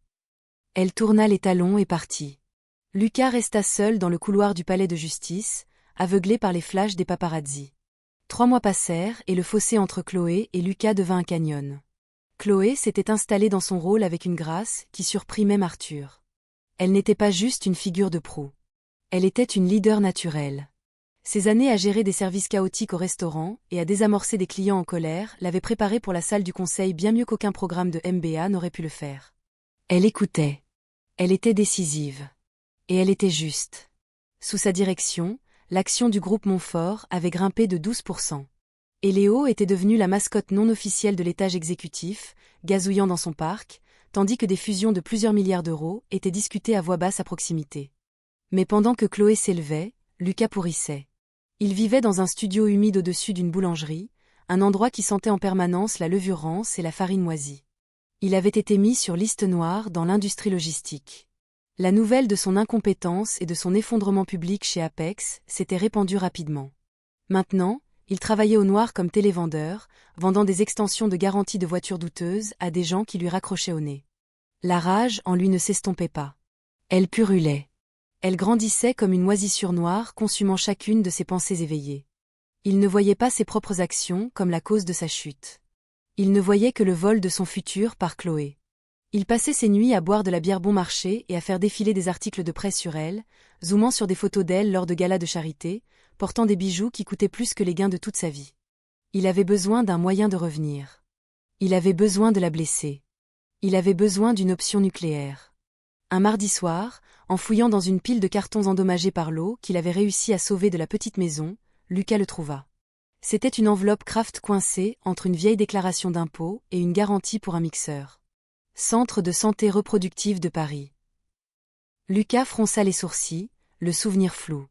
Elle tourna les talons et partit. Lucas resta seul dans le couloir du palais de justice, aveuglé par les flashs des paparazzis. 3 mois passèrent et le fossé entre Chloé et Lucas devint un canyon. Chloé s'était installée dans son rôle avec une grâce qui surprit même Arthur. Elle n'était pas juste une figure de proue. Elle était une leader naturelle. Ses années à gérer des services chaotiques au restaurant et à désamorcer des clients en colère l'avaient préparée pour la salle du conseil bien mieux qu'aucun programme de MBA n'aurait pu le faire. Elle écoutait. Elle était décisive. Et elle était juste. Sous sa direction, l'action du groupe Montfort avait grimpé de 12%. Et Léo était devenu la mascotte non officielle de l'étage exécutif, gazouillant dans son parc, tandis que des fusions de plusieurs milliards d'euros étaient discutées à voix basse à proximité. Mais pendant que Chloé s'élevait, Lucas pourrissait. Il vivait dans un studio humide au-dessus d'une boulangerie, un endroit qui sentait en permanence la levure rance et la farine moisie. Il avait été mis sur liste noire dans l'industrie logistique. La nouvelle de son incompétence et de son effondrement public chez Apex s'était répandue rapidement. Maintenant, il travaillait au noir comme télévendeur, vendant des extensions de garantie de voitures douteuses à des gens qui lui raccrochaient au nez. La rage en lui ne s'estompait pas. Elle purulait. Elle grandissait comme une moisissure noire consumant chacune de ses pensées éveillées. Il ne voyait pas ses propres actions comme la cause de sa chute. Il ne voyait que le vol de son futur par Chloé. Il passait ses nuits à boire de la bière bon marché et à faire défiler des articles de presse sur elle, zoomant sur des photos d'elle lors de galas de charité, portant des bijoux qui coûtaient plus que les gains de toute sa vie. Il avait besoin d'un moyen de revenir. Il avait besoin de la blesser. Il avait besoin d'une option nucléaire. Un mardi soir, en fouillant dans une pile de cartons endommagés par l'eau qu'il avait réussi à sauver de la petite maison, Lucas le trouva. C'était une enveloppe Kraft coincée entre une vieille déclaration d'impôt et une garantie pour un mixeur. Centre de santé reproductive de Paris. Lucas fronça les sourcils, le souvenir flou.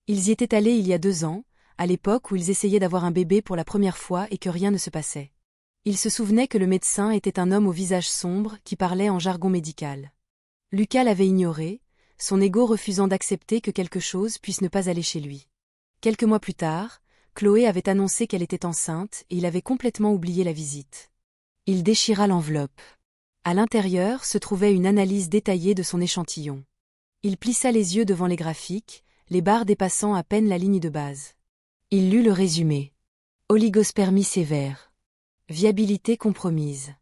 Ils y étaient allés il y a 2 ans, à l'époque où ils essayaient d'avoir un bébé pour la première fois et que rien ne se passait. Il se souvenait que le médecin était un homme au visage sombre qui parlait en jargon médical. Lucas l'avait ignoré, son ego refusant d'accepter que quelque chose puisse ne pas aller chez lui. Quelques mois plus tard, Chloé avait annoncé qu'elle était enceinte et il avait complètement oublié la visite. Il déchira l'enveloppe. À l'intérieur se trouvait une analyse détaillée de son échantillon. Il plissa les yeux devant les graphiques, les barres dépassant à peine la ligne de base. Il lut le résumé. Oligospermie sévère. Viabilité compromise.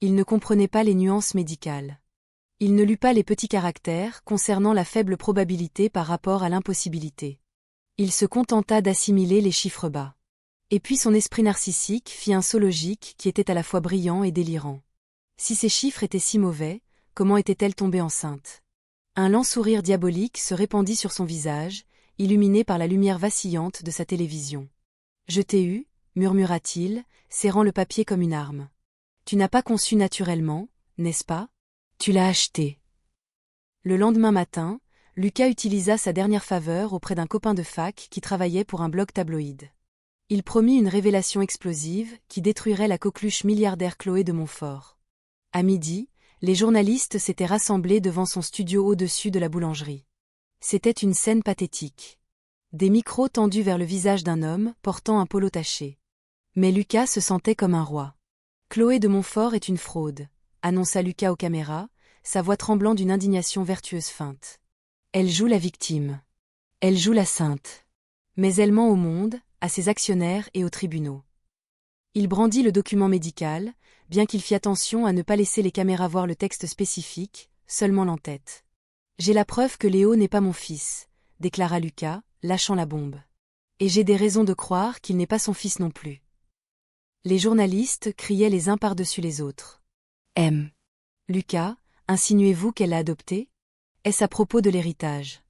Il ne comprenait pas les nuances médicales. Il ne lut pas les petits caractères concernant la faible probabilité par rapport à l'impossibilité. Il se contenta d'assimiler les chiffres bas. Et puis son esprit narcissique fit un saut logique qui était à la fois brillant et délirant. Si ces chiffres étaient si mauvais, comment était-elle tombée enceinte? Un lent sourire diabolique se répandit sur son visage, illuminé par la lumière vacillante de sa télévision. « Je t'ai eu, murmura-t-il, serrant le papier comme une arme. Tu n'as pas conçu naturellement, n'est-ce pas? Tu l'as acheté. » Le lendemain matin, Lucas utilisa sa dernière faveur auprès d'un copain de fac qui travaillait pour un blog tabloïd. Il promit une révélation explosive qui détruirait la coqueluche milliardaire Chloé de Montfort. À midi, les journalistes s'étaient rassemblés devant son studio au-dessus de la boulangerie. C'était une scène pathétique. Des micros tendus vers le visage d'un homme portant un polo taché. Mais Lucas se sentait comme un roi. « Chloé de Montfort est une fraude », annonça Lucas aux caméras, sa voix tremblant d'une indignation vertueuse feinte. Elle joue la victime. Elle joue la sainte. Mais elle ment au monde, à ses actionnaires et aux tribunaux. Il brandit le document médical, bien qu'il fît attention à ne pas laisser les caméras voir le texte spécifique, seulement l'entête. « J'ai la preuve que Léo n'est pas mon fils », déclara Lucas, lâchant la bombe. « Et j'ai des raisons de croire qu'il n'est pas son fils non plus. » Les journalistes criaient les uns par-dessus les autres. « Lucas, insinuez-vous qu'elle l'a adopté? Est-ce à propos de l'héritage? »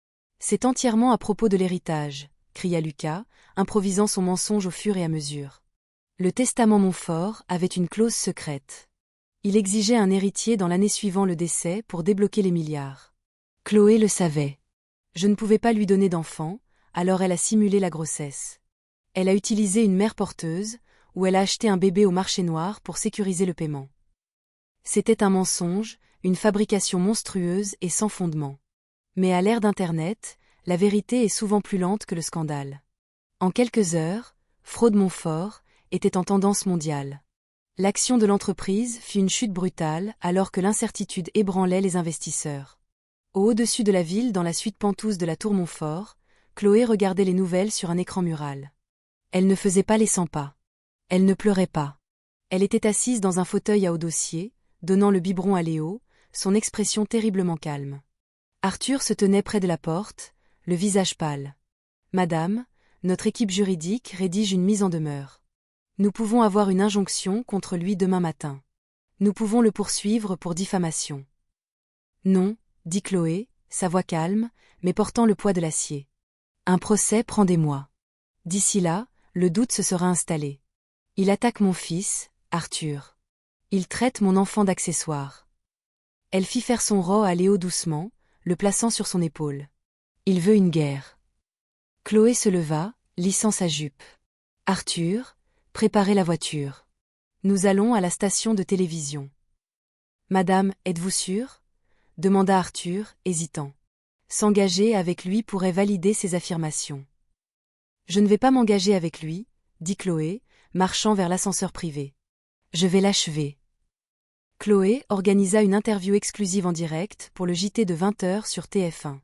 « C'est entièrement à propos de l'héritage, » cria Lucas, improvisant son mensonge au fur et à mesure. Le testament Montfort avait une clause secrète. Il exigeait un héritier dans l'année suivant le décès pour débloquer les milliards. Chloé le savait. Je ne pouvais pas lui donner d'enfant, alors elle a simulé la grossesse. Elle a utilisé une mère porteuse, ou elle a acheté un bébé au marché noir pour sécuriser le paiement. C'était un mensonge, une fabrication monstrueuse et sans fondement. Mais à l'ère d'Internet, la vérité est souvent plus lente que le scandale. En quelques heures, Fraude Montfort était en tendance mondiale. L'action de l'entreprise fit une chute brutale alors que l'incertitude ébranlait les investisseurs. Au-dessus de la ville, dans la suite pentouse de la tour Montfort, Chloé regardait les nouvelles sur un écran mural. Elle ne faisait pas les 100 pas. Elle ne pleurait pas. Elle était assise dans un fauteuil à haut dossier, donnant le biberon à Léo, son expression terriblement calme. Arthur se tenait près de la porte, le visage pâle. « Madame, notre équipe juridique rédige une mise en demeure. Nous pouvons avoir une injonction contre lui demain matin. Nous pouvons le poursuivre pour diffamation. » « Non, » dit Chloé, sa voix calme, mais portant le poids de l'acier. « Un procès prend des mois. D'ici là, le doute se sera installé. Il attaque mon fils, Arthur. Il traite mon enfant d'accessoire. » Elle fit faire son roc à Léo doucement, le plaçant sur son épaule. « Il veut une guerre. » Chloé se leva, lissant sa jupe. « Arthur, préparez la voiture. Nous allons à la station de télévision. »« Madame, êtes-vous sûre ?» demanda Arthur, hésitant. S'engager avec lui pourrait valider ses affirmations. « Je ne vais pas m'engager avec lui, » dit Chloé, marchant vers l'ascenseur privé. « Je vais l'achever. » Chloé organisa une interview exclusive en direct pour le JT de 20h sur TF1.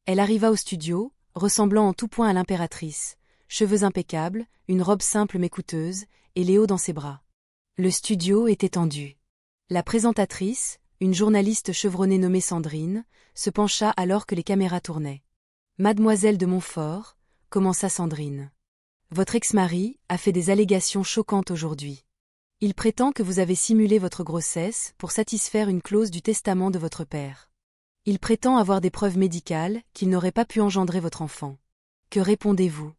Elle arriva au studio, ressemblant en tout point à l'impératrice, cheveux impeccables, une robe simple mais coûteuse, et Léo dans ses bras. Le studio était tendu. La présentatrice, une journaliste chevronnée nommée Sandrine, se pencha alors que les caméras tournaient. « Mademoiselle de Montfort, » commença Sandrine. « Votre ex-mari a fait des allégations choquantes aujourd'hui. Il prétend que vous avez simulé votre grossesse pour satisfaire une clause du testament de votre père. Il prétend avoir des preuves médicales qu'il n'aurait pas pu engendrer votre enfant. Que répondez-vous?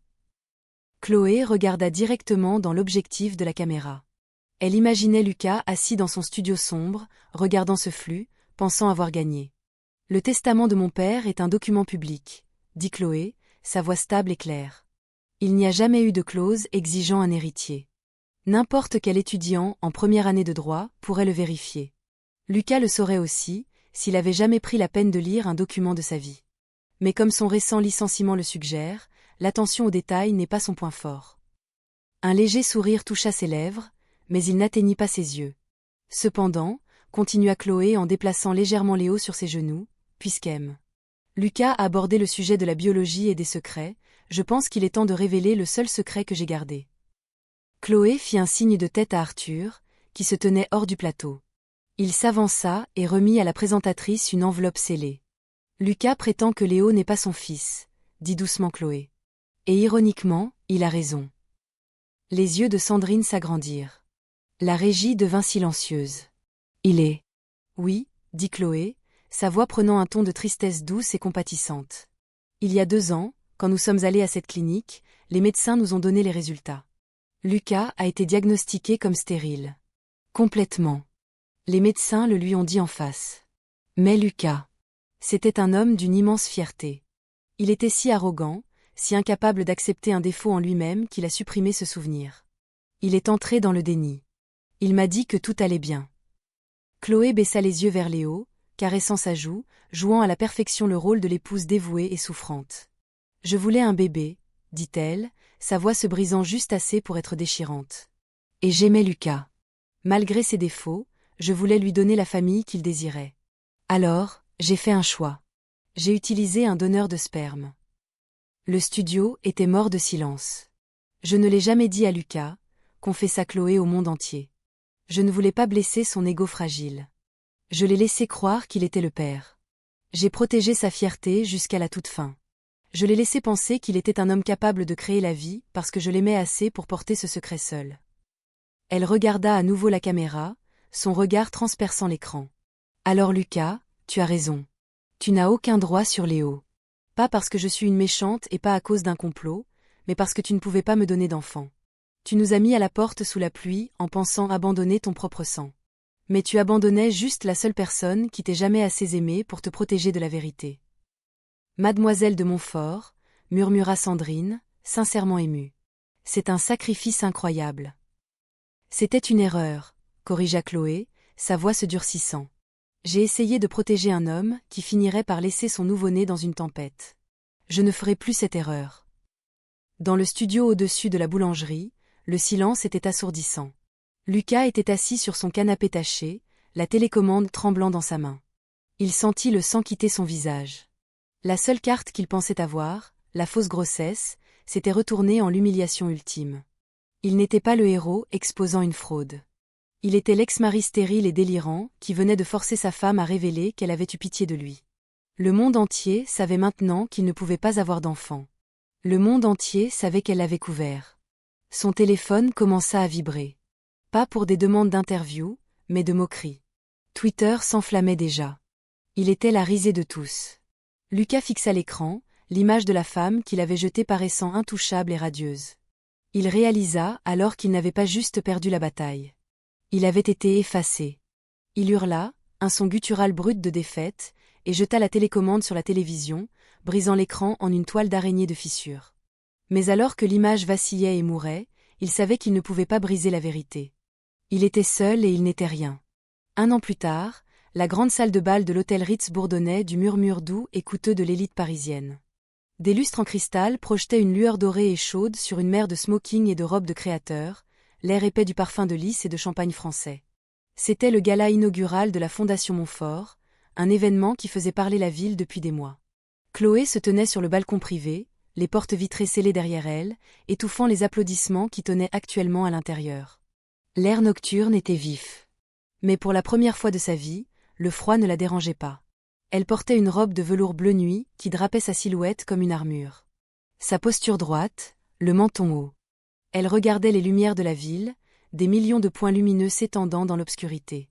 Chloé regarda directement dans l'objectif de la caméra. Elle imaginait Lucas assis dans son studio sombre, regardant ce flux, pensant avoir gagné. Le testament de mon père est un document public, dit Chloé, sa voix stable et claire. Il n'y a jamais eu de clause exigeant un héritier. N'importe quel étudiant en première année de droit pourrait le vérifier. Lucas le saurait aussi, s'il avait jamais pris la peine de lire un document de sa vie. Mais comme son récent licenciement le suggère, l'attention aux détails n'est pas son point fort. Un léger sourire toucha ses lèvres, mais il n'atteignit pas ses yeux. Cependant, continua Chloé en déplaçant légèrement Léo sur ses genoux, puisqu'aime. Lucas a abordé le sujet de la biologie et des secrets, je pense qu'il est temps de révéler le seul secret que j'ai gardé. Chloé fit un signe de tête à Arthur, qui se tenait hors du plateau. Il s'avança et remit à la présentatrice une enveloppe scellée. Lucas prétend que Léo n'est pas son fils, dit doucement Chloé. Et ironiquement, il a raison. Les yeux de Sandrine s'agrandirent. La régie devint silencieuse. Il est. Oui, dit Chloé, sa voix prenant un ton de tristesse douce et compatissante. Il y a 2 ans, quand nous sommes allés à cette clinique, les médecins nous ont donné les résultats. Lucas a été diagnostiqué comme stérile. Complètement. Les médecins le lui ont dit en face. Mais Lucas. C'était un homme d'une immense fierté. Il était si arrogant, si incapable d'accepter un défaut en lui-même qu'il a supprimé ce souvenir. Il est entré dans le déni. Il m'a dit que tout allait bien. Chloé baissa les yeux vers Léo, caressant sa joue, jouant à la perfection le rôle de l'épouse dévouée et souffrante. Je voulais un bébé, dit-elle, sa voix se brisant juste assez pour être déchirante. Et j'aimais Lucas. Malgré ses défauts, je voulais lui donner la famille qu'il désirait. Alors, j'ai fait un choix. J'ai utilisé un donneur de sperme. Le studio était mort de silence. Je ne l'ai jamais dit à Lucas, confessa Chloé au monde entier. Je ne voulais pas blesser son ego fragile. Je l'ai laissé croire qu'il était le père. J'ai protégé sa fierté jusqu'à la toute fin. Je l'ai laissé penser qu'il était un homme capable de créer la vie parce que je l'aimais assez pour porter ce secret seul. Elle regarda à nouveau la caméra, son regard transperçant l'écran. Alors Lucas, tu as raison. Tu n'as aucun droit sur Léo. Pas parce que je suis une méchante et pas à cause d'un complot, mais parce que tu ne pouvais pas me donner d'enfant. Tu nous as mis à la porte sous la pluie en pensant abandonner ton propre sang. Mais tu abandonnais juste la seule personne qui t'ait jamais assez aimé pour te protéger de la vérité. Mademoiselle de Montfort, murmura Sandrine, sincèrement émue. C'est un sacrifice incroyable. C'était une erreur, corrigea Chloé, sa voix se durcissant. J'ai essayé de protéger un homme qui finirait par laisser son nouveau-né dans une tempête. Je ne ferai plus cette erreur. Dans le studio au-dessus de la boulangerie, le silence était assourdissant. Lucas était assis sur son canapé taché, la télécommande tremblant dans sa main. Il sentit le sang quitter son visage. La seule carte qu'il pensait avoir, la fausse grossesse, s'était retournée en l'humiliation ultime. Il n'était pas le héros exposant une fraude. Il était l'ex-mari stérile et délirant qui venait de forcer sa femme à révéler qu'elle avait eu pitié de lui. Le monde entier savait maintenant qu'il ne pouvait pas avoir d'enfant. Le monde entier savait qu'elle l'avait couvert. Son téléphone commença à vibrer. Pas pour des demandes d'interview, mais de moqueries. Twitter s'enflammait déjà. Il était la risée de tous. Lucas fixa l'écran, l'image de la femme qu'il avait jetée paraissant intouchable et radieuse. Il réalisa alors qu'il n'avait pas juste perdu la bataille. Il avait été effacé. Il hurla, un son guttural brut de défaite, et jeta la télécommande sur la télévision, brisant l'écran en une toile d'araignée de fissures. Mais alors que l'image vacillait et mourait, il savait qu'il ne pouvait pas briser la vérité. Il était seul et il n'était rien. 1 an plus tard, la grande salle de bal de l'hôtel Ritz bourdonnait du murmure doux et coûteux de l'élite parisienne. Des lustres en cristal projetaient une lueur dorée et chaude sur une mer de smoking et de robes de créateurs, l'air épais du parfum de lys et de champagne français. C'était le gala inaugural de la Fondation Montfort, un événement qui faisait parler la ville depuis des mois. Chloé se tenait sur le balcon privé, les portes vitrées scellées derrière elle, étouffant les applaudissements qui tonnaient actuellement à l'intérieur. L'air nocturne était vif. Mais pour la première fois de sa vie, le froid ne la dérangeait pas. Elle portait une robe de velours bleu nuit qui drapait sa silhouette comme une armure. Sa posture droite, le menton haut. Elle regardait les lumières de la ville, des millions de points lumineux s'étendant dans l'obscurité.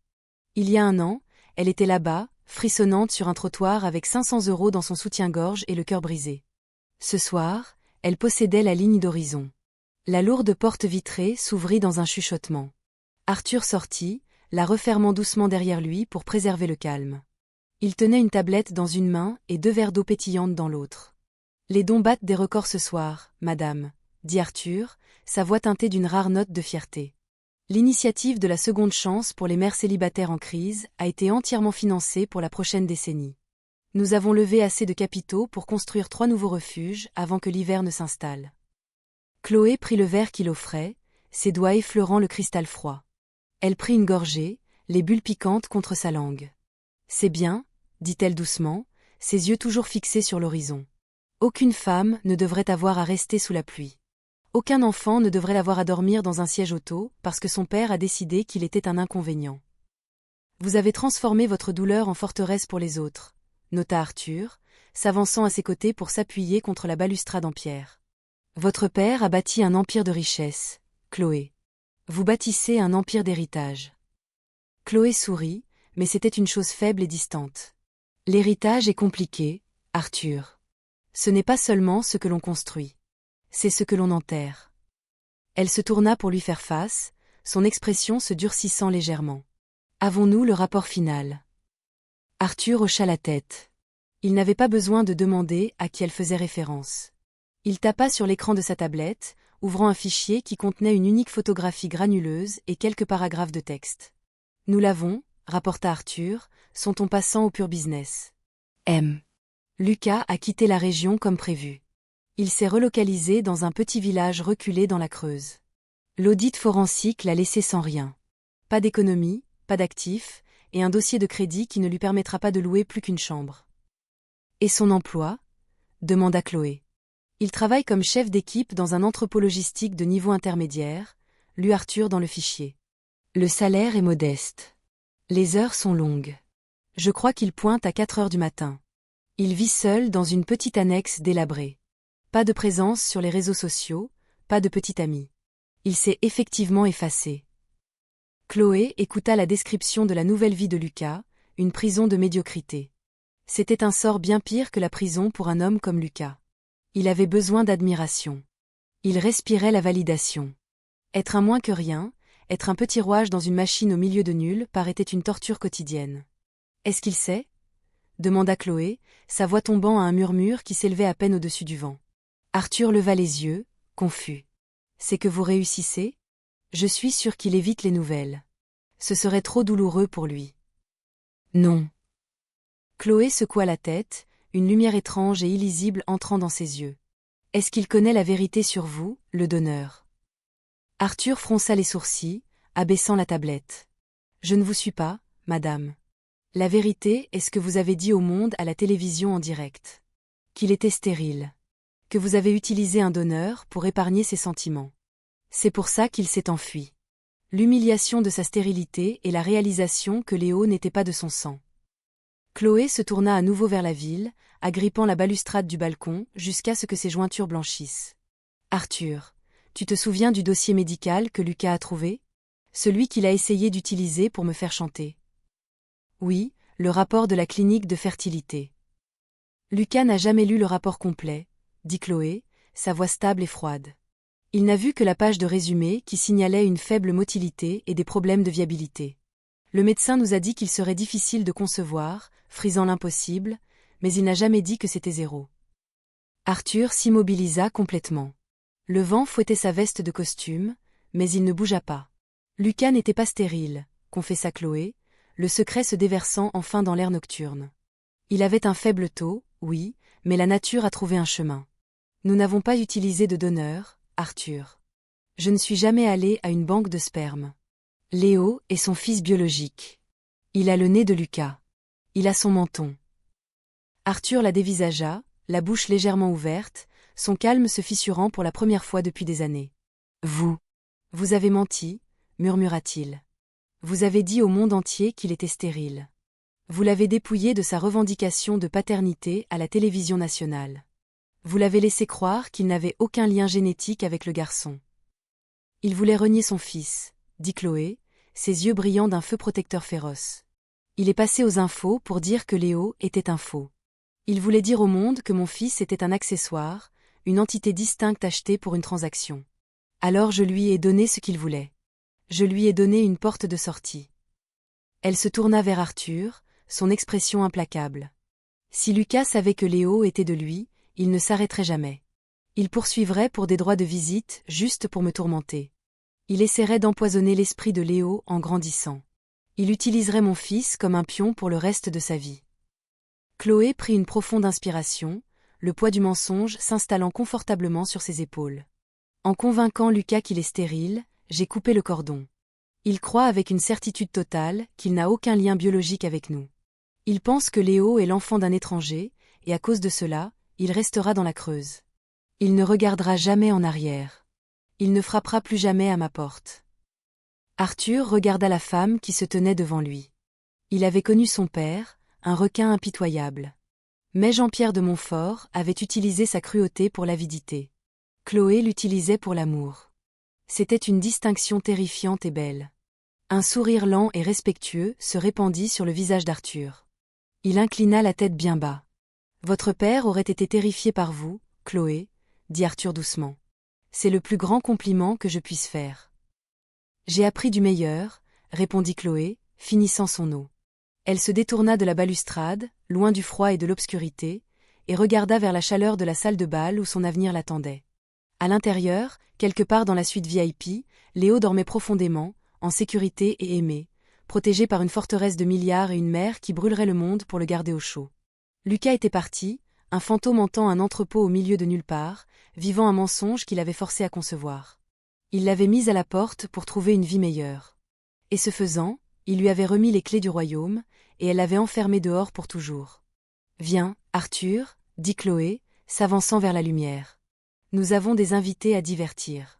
Il y a un an, elle était là-bas, frissonnante sur un trottoir avec 500 € dans son soutien-gorge et le cœur brisé. Ce soir, elle possédait la ligne d'horizon. La lourde porte vitrée s'ouvrit dans un chuchotement. Arthur sortit, la refermant doucement derrière lui pour préserver le calme. Il tenait une tablette dans une main et 2 verres d'eau pétillante dans l'autre. « Les dons battent des records ce soir, madame », dit Arthur, sa voix teintée d'une rare note de fierté. L'initiative de la seconde chance pour les mères célibataires en crise a été entièrement financée pour la prochaine décennie. Nous avons levé assez de capitaux pour construire 3 nouveaux refuges avant que l'hiver ne s'installe. Chloé prit le verre qu'il offrait, ses doigts effleurant le cristal froid. Elle prit une gorgée, les bulles piquantes contre sa langue. « C'est bien, » dit-elle doucement, ses yeux toujours fixés sur l'horizon. Aucune femme ne devrait avoir à rester sous la pluie. Aucun enfant ne devrait l'avoir à dormir dans un siège auto parce que son père a décidé qu'il était un inconvénient. Vous avez transformé votre douleur en forteresse pour les autres, nota Arthur, s'avançant à ses côtés pour s'appuyer contre la balustrade en pierre. Votre père a bâti un empire de richesse, Chloé. Vous bâtissez un empire d'héritage. Chloé sourit, mais c'était une chose faible et distante. L'héritage est compliqué, Arthur. Ce n'est pas seulement ce que l'on construit. C'est ce que l'on enterre. Elle se tourna pour lui faire face, son expression se durcissant légèrement. Avons-nous le rapport final? Arthur hocha la tête. Il n'avait pas besoin de demander à qui elle faisait référence. Il tapa sur l'écran de sa tablette, ouvrant un fichier qui contenait une unique photographie granuleuse et quelques paragraphes de texte. Nous l'avons, rapporta Arthur, son ton passant au pur business. Lucas a quitté la région comme prévu. Il s'est relocalisé dans un petit village reculé dans la Creuse. L'audit forensique l'a laissé sans rien. Pas d'économie, pas d'actifs, et un dossier de crédit qui ne lui permettra pas de louer plus qu'une chambre. « Et son emploi ?» demanda Chloé. « Il travaille comme chef d'équipe dans un entrepôt logistique de niveau intermédiaire, » lut Arthur dans le fichier. « Le salaire est modeste. Les heures sont longues. Je crois qu'il pointe à 4 heures du matin. Il vit seul dans une petite annexe délabrée. Pas de présence sur les réseaux sociaux, pas de petit ami. Il s'est effectivement effacé. » Chloé écouta la description de la nouvelle vie de Lucas, une prison de médiocrité. C'était un sort bien pire que la prison pour un homme comme Lucas. Il avait besoin d'admiration. Il respirait la validation. Être un moins que rien, être un petit rouage dans une machine au milieu de nul paraissait une torture quotidienne. « Est-ce qu'il sait ?» demanda Chloé, sa voix tombant à un murmure qui s'élevait à peine au-dessus du vent. Arthur leva les yeux, confus. « C'est que vous réussissez ? Je suis sûr qu'il évite les nouvelles. Ce serait trop douloureux pour lui. » Non. Chloé secoua la tête, une lumière étrange et illisible entrant dans ses yeux. « Est-ce qu'il connaît la vérité sur vous, le donneur ?» Arthur fronça les sourcils, abaissant la tablette. « Je ne vous suis pas, madame. La vérité est ce que vous avez dit au monde à la télévision en direct. Qu'il était stérile. Que vous avez utilisé un donneur pour épargner ses sentiments. C'est pour ça qu'il s'est enfui. L'humiliation de sa stérilité et la réalisation que Léo n'était pas de son sang. » Chloé se tourna à nouveau vers la ville, agrippant la balustrade du balcon jusqu'à ce que ses jointures blanchissent. « Arthur, tu te souviens du dossier médical que Lucas a trouvé? Celui qu'il a essayé d'utiliser pour me faire chanter. » Oui, le rapport de la clinique de fertilité. Lucas n'a jamais lu le rapport complet, dit Chloé, sa voix stable et froide. Il n'a vu que la page de résumé qui signalait une faible motilité et des problèmes de viabilité. Le médecin nous a dit qu'il serait difficile de concevoir, frisant l'impossible, mais il n'a jamais dit que c'était 0. Arthur s'immobilisa complètement. Le vent fouettait sa veste de costume, mais il ne bougea pas. Lucas n'était pas stérile, confessa Chloé, le secret se déversant enfin dans l'air nocturne. Il avait un faible taux, oui, mais la nature a trouvé un chemin. Nous n'avons pas utilisé de donneur, Arthur. Je ne suis jamais allé à une banque de sperme. Léo est son fils biologique. Il a le nez de Lucas. Il a son menton. Arthur la dévisagea, la bouche légèrement ouverte, son calme se fissurant pour la première fois depuis des années. « Vous avez menti, » murmura-t-il. « Vous avez dit au monde entier qu'il était stérile. Vous l'avez dépouillé de sa revendication de paternité à la télévision nationale. Vous l'avez laissé croire qu'il n'avait aucun lien génétique avec le garçon. Il voulait renier son fils, dit Chloé, ses yeux brillant d'un feu protecteur féroce. Il est passé aux infos pour dire que Léo était un faux. Il voulait dire au monde que mon fils était un accessoire, une entité distincte achetée pour une transaction. Alors je lui ai donné ce qu'il voulait. Je lui ai donné une porte de sortie. Elle se tourna vers Arthur, son expression implacable. Si Lucas savait que Léo était de lui, il ne s'arrêterait jamais. Il poursuivrait pour des droits de visite juste pour me tourmenter. Il essaierait d'empoisonner l'esprit de Léo en grandissant. Il utiliserait mon fils comme un pion pour le reste de sa vie. Chloé prit une profonde inspiration, le poids du mensonge s'installant confortablement sur ses épaules. En convainquant Lucas qu'il est stérile, j'ai coupé le cordon. Il croit avec une certitude totale qu'il n'a aucun lien biologique avec nous. Il pense que Léo est l'enfant d'un étranger, et à cause de cela, il restera dans la Creuse. Il ne regardera jamais en arrière. Il ne frappera plus jamais à ma porte. Arthur regarda la femme qui se tenait devant lui. Il avait connu son père, un requin impitoyable. Mais Jean-Pierre de Montfort avait utilisé sa cruauté pour l'avidité. Chloé l'utilisait pour l'amour. C'était une distinction terrifiante et belle. Un sourire lent et respectueux se répandit sur le visage d'Arthur. Il inclina la tête bien bas. « Votre père aurait été terrifié par vous, Chloé, » dit Arthur doucement. « C'est le plus grand compliment que je puisse faire. »« J'ai appris du meilleur, » répondit Chloé, finissant son eau. Elle se détourna de la balustrade, loin du froid et de l'obscurité, et regarda vers la chaleur de la salle de bal où son avenir l'attendait. À l'intérieur, quelque part dans la suite VIP, Léo dormait profondément, en sécurité et aimé, protégé par une forteresse de milliards et une mère qui brûlerait le monde pour le garder au chaud. Lucas était parti, un fantôme hantant un entrepôt au milieu de nulle part, vivant un mensonge qu'il avait forcé à concevoir. Il l'avait mise à la porte pour trouver une vie meilleure. Et ce faisant, il lui avait remis les clés du royaume, et elle l'avait enfermé dehors pour toujours. « Viens, Arthur, dit Chloé, s'avançant vers la lumière. Nous avons des invités à divertir. »